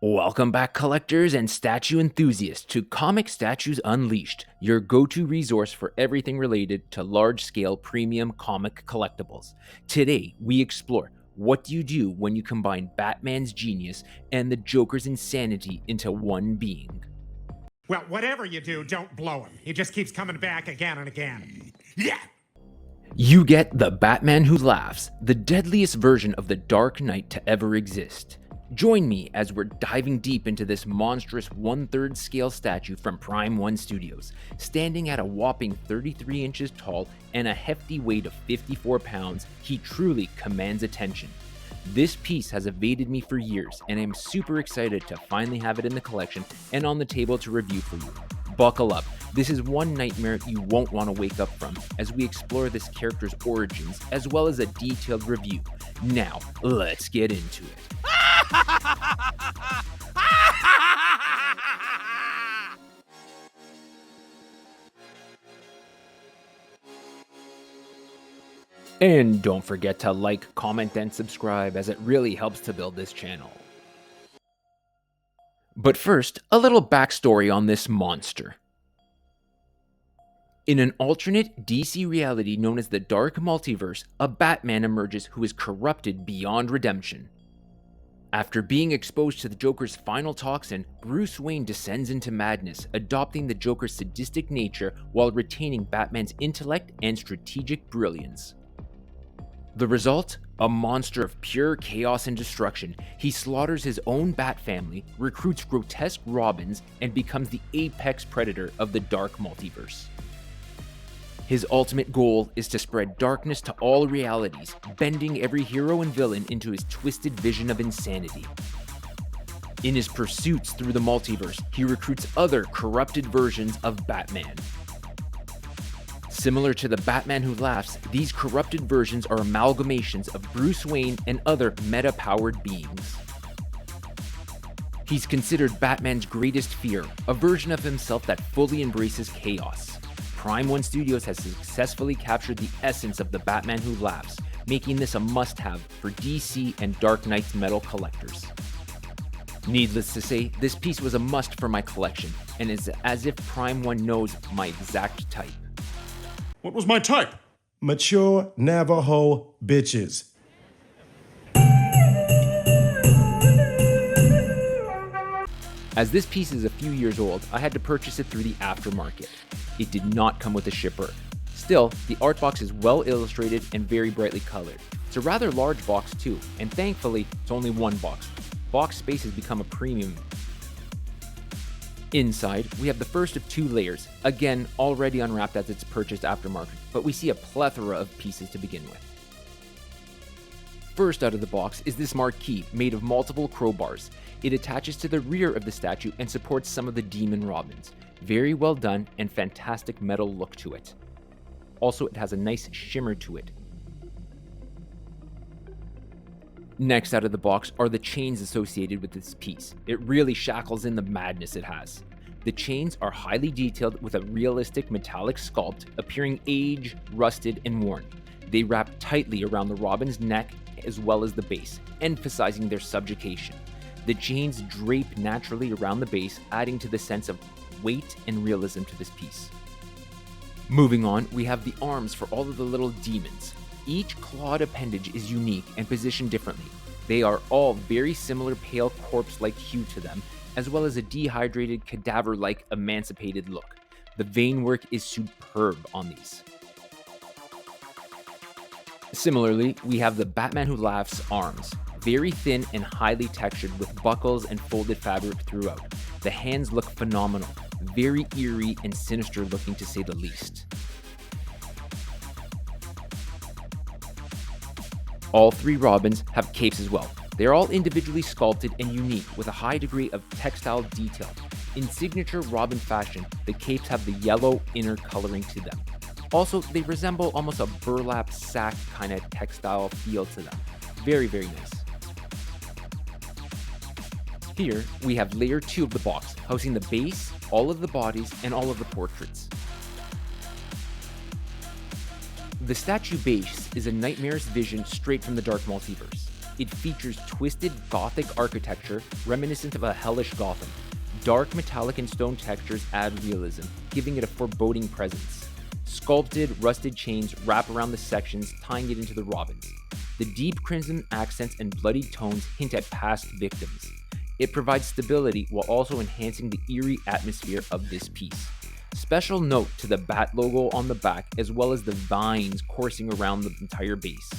Welcome back, collectors and statue enthusiasts, to Comic Statues Unleashed, your go-to resource for everything related to large-scale premium comic collectibles. Today, we explore what do you do when you combine Batman's genius and the Joker's insanity into one being. Well, whatever you do, don't blow him. He just keeps coming back again and again. Yeah! You get the Batman who laughs, the deadliest version of the Dark Knight to ever exist. Join me as we're diving deep into this monstrous 1/3 scale statue from Prime 1 Studios. Standing at a whopping 33 inches tall and a hefty weight of 54 pounds, he truly commands attention. This piece has evaded me for years, and I'm super excited to finally have it in the collection and on the table to review for you. Buckle up, this is one nightmare you won't want to wake up from as we explore this character's origins as well as a detailed review. Now, let's get into it. And don't forget to like, comment, and subscribe, as it really helps to build this channel. But first, a little backstory on this monster. In an alternate DC reality known as the Dark Multiverse, a Batman emerges who is corrupted beyond redemption. After being exposed to the Joker's final toxin, Bruce Wayne descends into madness, adopting the Joker's sadistic nature while retaining Batman's intellect and strategic brilliance. The result? A monster of pure chaos and destruction. He slaughters his own Bat family, recruits grotesque Robins, and becomes the apex predator of the Dark Multiverse. His ultimate goal is to spread darkness to all realities, bending every hero and villain into his twisted vision of insanity. In his pursuits through the multiverse, he recruits other corrupted versions of Batman. Similar to the Batman who laughs, these corrupted versions are amalgamations of Bruce Wayne and other meta-powered beings. He's considered Batman's greatest fear, a version of himself that fully embraces chaos. Prime 1 Studios has successfully captured the essence of the Batman who laughs, making this a must-have for DC and Dark Knight's metal collectors. Needless to say, this piece was a must for my collection, and is as if Prime 1 knows my exact type. What was my type? Mature Navajo bitches. As this piece is a few years old, I had to purchase it through the aftermarket. It did not come with a shipper. Still, the art box is well illustrated and very brightly colored. It's a rather large box too, and thankfully, it's only one box. Box space has become a premium. Inside, we have the first of two layers, again already unwrapped as it's purchased aftermarket, but we see a plethora of pieces to begin with. First out of the box is this marquee made of multiple crowbars. It attaches to the rear of the statue and supports some of the Demon Robins. Very well done and fantastic metal look to it. Also, it has a nice shimmer to it. Next out of the box are the chains associated with this piece. It really shackles in the madness it has. The chains are highly detailed with a realistic metallic sculpt, appearing aged, rusted, and worn. They wrap tightly around the Robin's neck as well as the base, emphasizing their subjugation. The chains drape naturally around the base, adding to the sense of weight and realism to this piece. Moving on, we have the arms for all of the little demons. Each clawed appendage is unique and positioned differently. They are all very similar pale corpse-like hue to them, as well as a dehydrated cadaver-like emancipated look. The vein work is superb on these. Similarly, we have the Batman who laughs arms. Very thin and highly textured with buckles and folded fabric throughout. The hands look phenomenal, very eerie and sinister looking to say the least. All three Robins have capes as well. They are all individually sculpted and unique with a high degree of textile detail. In signature Robin fashion, the capes have the yellow inner coloring to them. Also, they resemble almost a burlap sack kind of textile feel to them. Very, very nice. Here, we have layer 2 of the box, housing the base, all of the bodies, and all of the portraits. The statue base is a nightmarish vision straight from the Dark Multiverse. It features twisted Gothic architecture reminiscent of a hellish Gotham. Dark metallic and stone textures add realism, giving it a foreboding presence. Sculpted, rusted chains wrap around the sections, tying it into the Robins. The deep crimson accents and bloody tones hint at past victims. It provides stability while also enhancing the eerie atmosphere of this piece. Special note to the bat logo on the back, as well as the vines coursing around the entire base.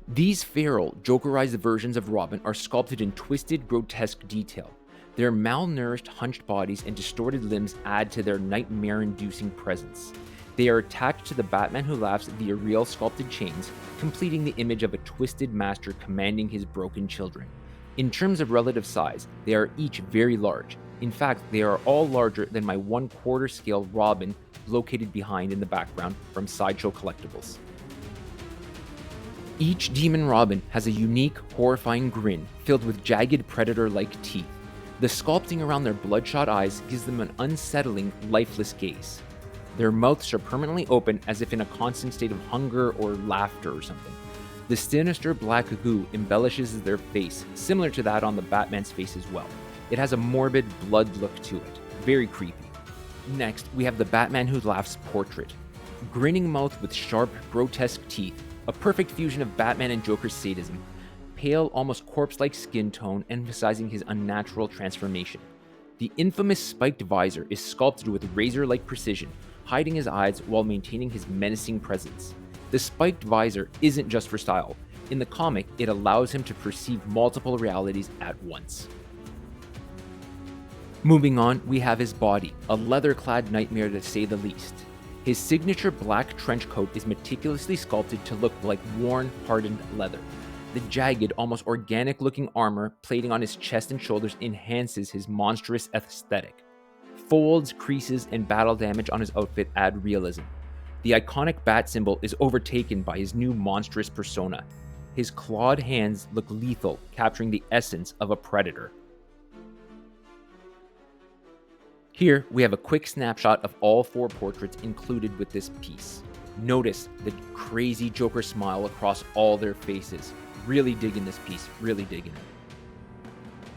These feral, Jokerized versions of Robin are sculpted in twisted, grotesque detail. Their malnourished, hunched bodies and distorted limbs add to their nightmare-inducing presence. They are attached to the Batman Who Laughs via real sculpted chains, completing the image of a twisted master commanding his broken children. In terms of relative size, they are each very large. In fact, they are all larger than my 1/4 scale Robin located behind in the background from Sideshow Collectibles. Each Demon Robin has a unique, horrifying grin filled with jagged predator-like teeth. The sculpting around their bloodshot eyes gives them an unsettling, lifeless gaze. Their mouths are permanently open as if in a constant state of hunger or laughter or something. The sinister black goo embellishes their face, similar to that on the Batman's face as well. It has a morbid blood look to it, very creepy. Next, we have the Batman Who Laughs portrait. Grinning mouth with sharp, grotesque teeth, a perfect fusion of Batman and Joker's sadism. Pale, almost corpse-like skin tone emphasizing his unnatural transformation. The infamous spiked visor is sculpted with razor-like precision, hiding his eyes while maintaining his menacing presence. The spiked visor isn't just for style. In the comic, it allows him to perceive multiple realities at once. Moving on, we have his body, a leather-clad nightmare to say the least. His signature black trench coat is meticulously sculpted to look like worn, hardened leather. The jagged, almost organic-looking armor plating on his chest and shoulders enhances his monstrous aesthetic. Folds, creases, and battle damage on his outfit add realism. The iconic bat symbol is overtaken by his new monstrous persona. His clawed hands look lethal, capturing the essence of a predator. Here, we have a quick snapshot of all 4 portraits included with this piece. Notice the crazy Joker smile across all their faces. Really digging this piece, really digging it.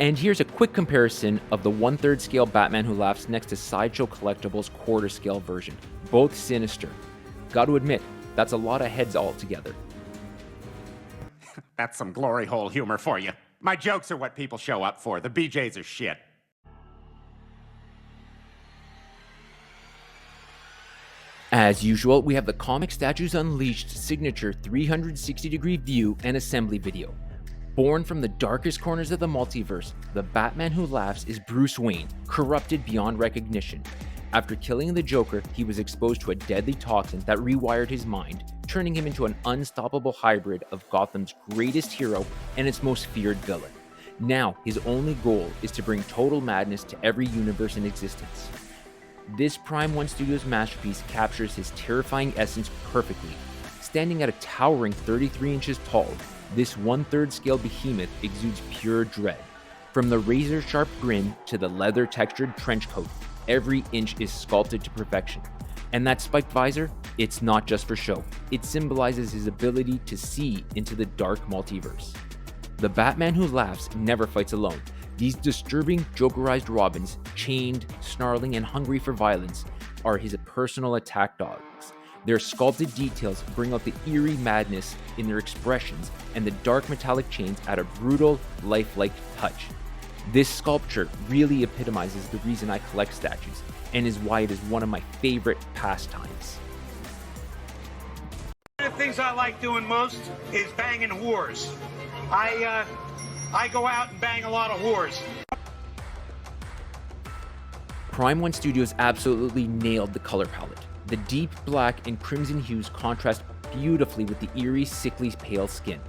And here's a quick comparison of the 1/3 scale Batman Who Laughs next to Sideshow Collectibles 1/4 scale version. Both sinister. Gotta admit, that's a lot of heads all together. That's some glory hole humor for you. My jokes are what people show up for. The BJs are shit. As usual, we have the Comic Statues Unleashed signature 360-degree view and assembly video. Born from the darkest corners of the multiverse, the Batman Who Laughs is Bruce Wayne, corrupted beyond recognition. After killing the Joker, he was exposed to a deadly toxin that rewired his mind, turning him into an unstoppable hybrid of Gotham's greatest hero and its most feared villain. Now, his only goal is to bring total madness to every universe in existence. This Prime 1 Studios masterpiece captures his terrifying essence perfectly. Standing at a towering 33 inches tall, this 1/3 scale behemoth exudes pure dread. From the razor-sharp grin to the leather-textured trench coat, every inch is sculpted to perfection. And that spiked visor, it's not just for show. It symbolizes his ability to see into the dark multiverse. The Batman Who Laughs never fights alone. These disturbing, Jokerized Robins, chained, snarling, and hungry for violence, are his personal attack dogs. Their sculpted details bring out the eerie madness in their expressions, and the dark metallic chains add a brutal, lifelike touch. This sculpture really epitomizes the reason I collect statues, and is why it is one of my favorite pastimes. One of the things I like doing most is banging whores. I go out and bang a lot of whores. Prime 1 Studios absolutely nailed the color palette. The deep black and crimson hues contrast beautifully with the eerie, sickly pale skin.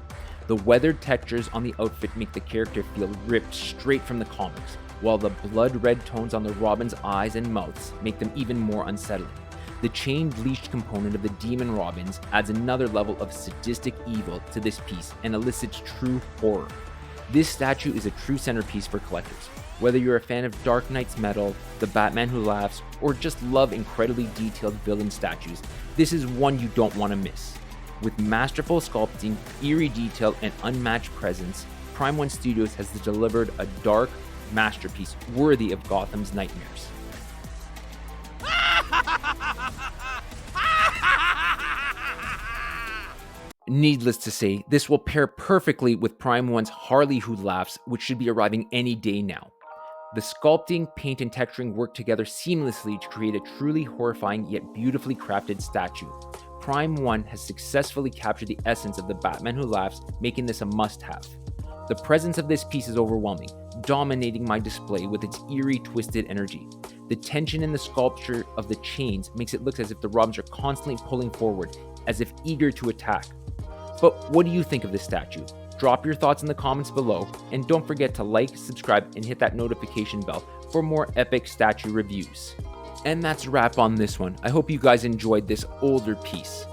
The weathered textures on the outfit make the character feel ripped straight from the comics, while the blood red tones on the Robin's eyes and mouths make them even more unsettling. The chain bleached component of the Demon Robins adds another level of sadistic evil to this piece and elicits true horror. This statue is a true centerpiece for collectors. Whether you're a fan of Dark Knight's metal, the Batman Who Laughs, or just love incredibly detailed villain statues, this is one you don't want to miss. With masterful sculpting, eerie detail, and unmatched presence, Prime 1 Studios has delivered a dark masterpiece worthy of Gotham's nightmares. Needless to say, this will pair perfectly with Prime 1's Harley Who Laughs, which should be arriving any day now. The sculpting, paint, and texturing work together seamlessly to create a truly horrifying yet beautifully crafted statue. Prime 1 has successfully captured the essence of the Batman Who Laughs, making this a must-have. The presence of this piece is overwhelming, dominating my display with its eerie, twisted energy. The tension in the sculpture of the chains makes it look as if the Robins are constantly pulling forward, as if eager to attack. But what do you think of this statue? Drop your thoughts in the comments below, and don't forget to like, subscribe, and hit that notification bell for more epic statue reviews. And that's a wrap on this one. I hope you guys enjoyed this older piece.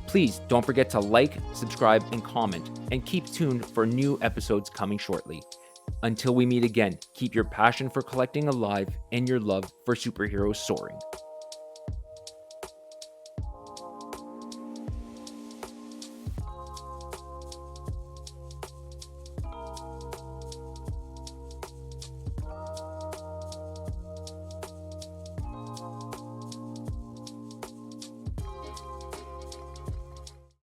Please don't forget to like, subscribe, and comment, and keep tuned for new episodes coming shortly. Until we meet again, keep your passion for collecting alive and your love for superheroes soaring.